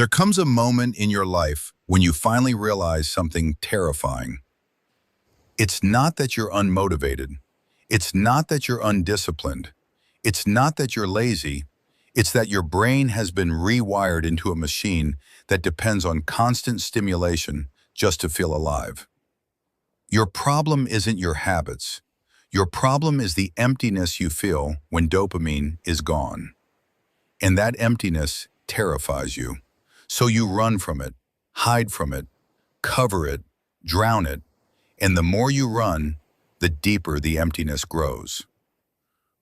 There comes a moment in your life when you finally realize something terrifying. It's not that you're unmotivated. It's not that you're undisciplined. It's not that you're lazy. It's that your brain has been rewired into a machine that depends on constant stimulation just to feel alive. Your problem isn't your habits. Your problem is the emptiness you feel when dopamine is gone. And that emptiness terrifies you. So you run from it, hide from it, cover it, drown it, and the more you run, the deeper the emptiness grows.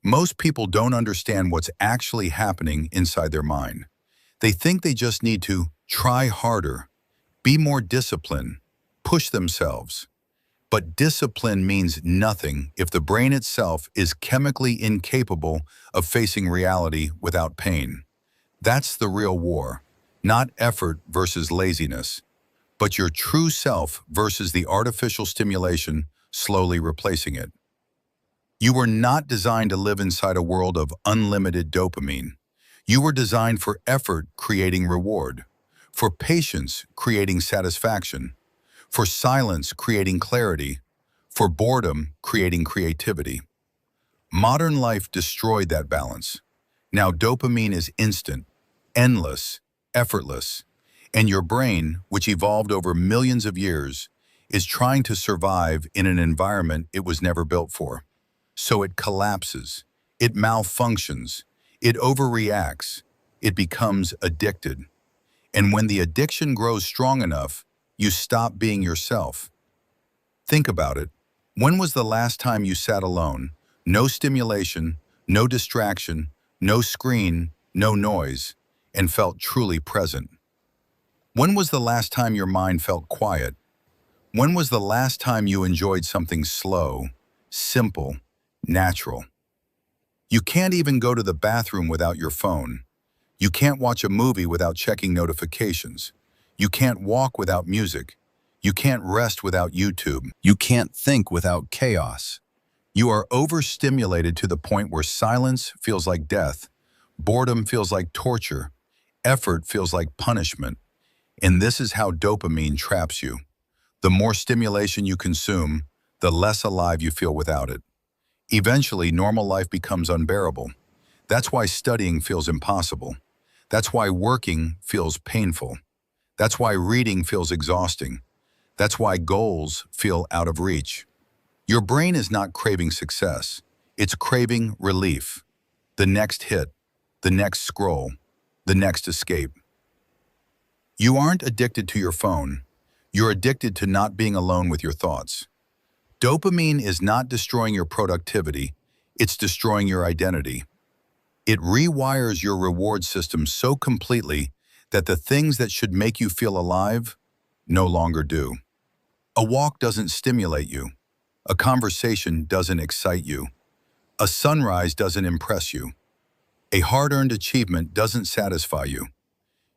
Most people don't understand what's actually happening inside their mind. They think they just need to try harder, be more disciplined, push themselves. But discipline means nothing if the brain itself is chemically incapable of facing reality without pain. That's the real war, not effort versus laziness, but your true self versus the artificial stimulation slowly replacing it. You were not designed to live inside a world of unlimited dopamine. You were designed for effort creating reward, for patience creating satisfaction, for silence creating clarity, for boredom creating creativity. Modern life destroyed that balance. Now dopamine is instant, endless, effortless, and your brain, which evolved over millions of years, is trying to survive in an environment it was never built for. So it collapses, it malfunctions, it overreacts, it becomes addicted. And when the addiction grows strong enough, you stop being yourself. Think about it. When was the last time you sat alone? No stimulation, no distraction, no screen, no noise, and felt truly present. When was the last time your mind felt quiet? When was the last time you enjoyed something slow, simple, natural? You can't even go to the bathroom without your phone. You can't watch a movie without checking notifications. You can't walk without music. You can't rest without YouTube. You can't think without chaos. You are overstimulated to the point where silence feels like death, boredom feels like torture, effort feels like punishment. And this is how dopamine traps you. The more stimulation you consume, the less alive you feel without it. Eventually, normal life becomes unbearable. That's why studying feels impossible. That's why working feels painful. That's why reading feels exhausting. That's why goals feel out of reach. Your brain is not craving success. It's craving relief. The next hit, the next scroll, the next escape. You aren't addicted to your phone. You're addicted to not being alone with your thoughts. Dopamine is not destroying your productivity. It's destroying your identity. It rewires your reward system so completely that the things that should make you feel alive no longer do. A walk doesn't stimulate you. A conversation doesn't excite you. A sunrise doesn't impress you. A hard-earned achievement doesn't satisfy you.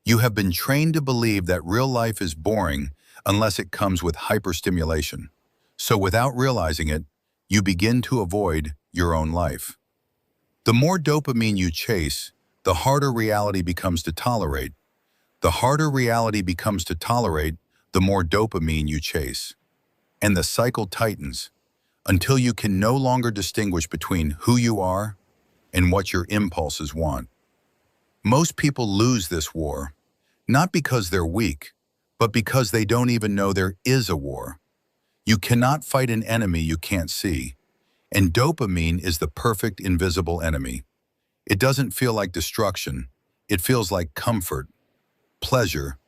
You have been trained to believe that real life is boring unless it comes with hyperstimulation. So without realizing it, you begin to avoid your own life. The more dopamine you chase, the harder reality becomes to tolerate. The harder reality becomes to tolerate, the more dopamine you chase. And the cycle tightens until you can no longer distinguish between who you are and what your impulses want. Most people lose this war, not because they're weak, but because they don't even know there is a war. You cannot fight an enemy you can't see, and dopamine is the perfect invisible enemy. It doesn't feel like destruction. It feels like comfort, pleasure,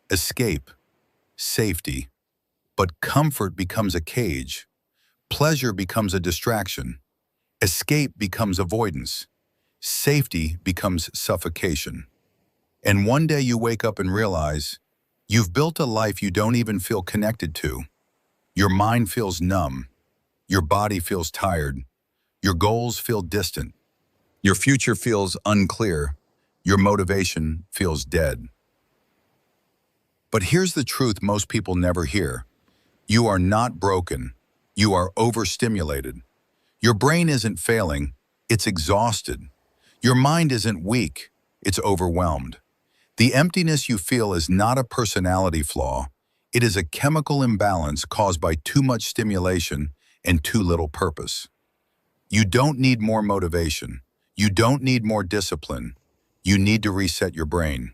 escape, safety. But comfort becomes a cage. Pleasure becomes a distraction. Escape becomes avoidance. Safety becomes suffocation. And one day you wake up and realize you've built a life you don't even feel connected to. Your mind feels numb. Your body feels tired. Your goals feel distant. Your future feels unclear. Your motivation feels dead. But here's the truth most people never hear. You are not broken. You are overstimulated. Your brain isn't failing. It's exhausted. Your mind isn't weak. It's overwhelmed. The emptiness you feel is not a personality flaw. It is a chemical imbalance caused by too much stimulation and too little purpose. You don't need more motivation. You don't need more discipline. You need to reset your brain.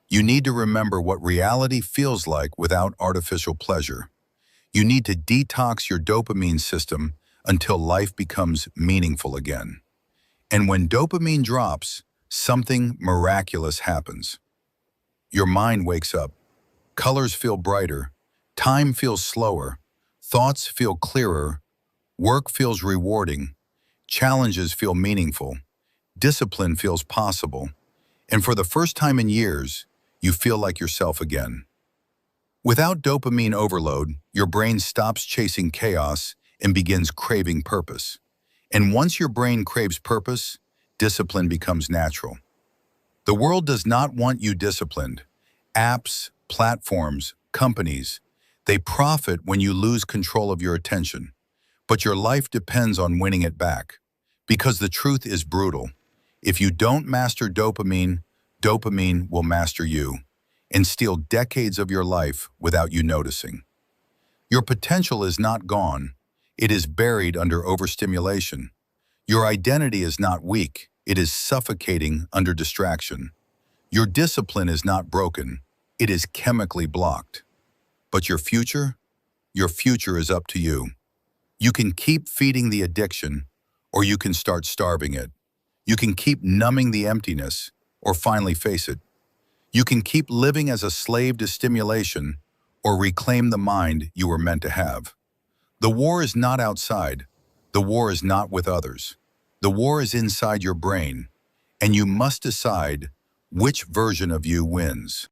You need to remember what reality feels like without artificial pleasure. You need to detox your dopamine system until life becomes meaningful again. And when dopamine drops, something miraculous happens. Your mind wakes up, colors feel brighter, time feels slower, thoughts feel clearer, work feels rewarding, challenges feel meaningful, discipline feels possible, and for the first time in years, you feel like yourself again. Without dopamine overload, your brain stops chasing chaos and begins craving purpose. And once your brain craves purpose, discipline becomes natural. The world does not want you disciplined. Apps, platforms, companies, they profit when you lose control of your attention. But your life depends on winning it back. Because the truth is brutal. If you don't master dopamine, dopamine will master you and steal decades of your life without you noticing. Your potential is not gone. It is buried under overstimulation. Your identity is not weak. It is suffocating under distraction. Your discipline is not broken. It is chemically blocked. But your future? Your future is up to you. You can keep feeding the addiction, or you can start starving it. You can keep numbing the emptiness, or finally face it. You can keep living as a slave to stimulation, or reclaim the mind you were meant to have. The war is not outside. The war is not with others. The war is inside your brain, and you must decide which version of you wins.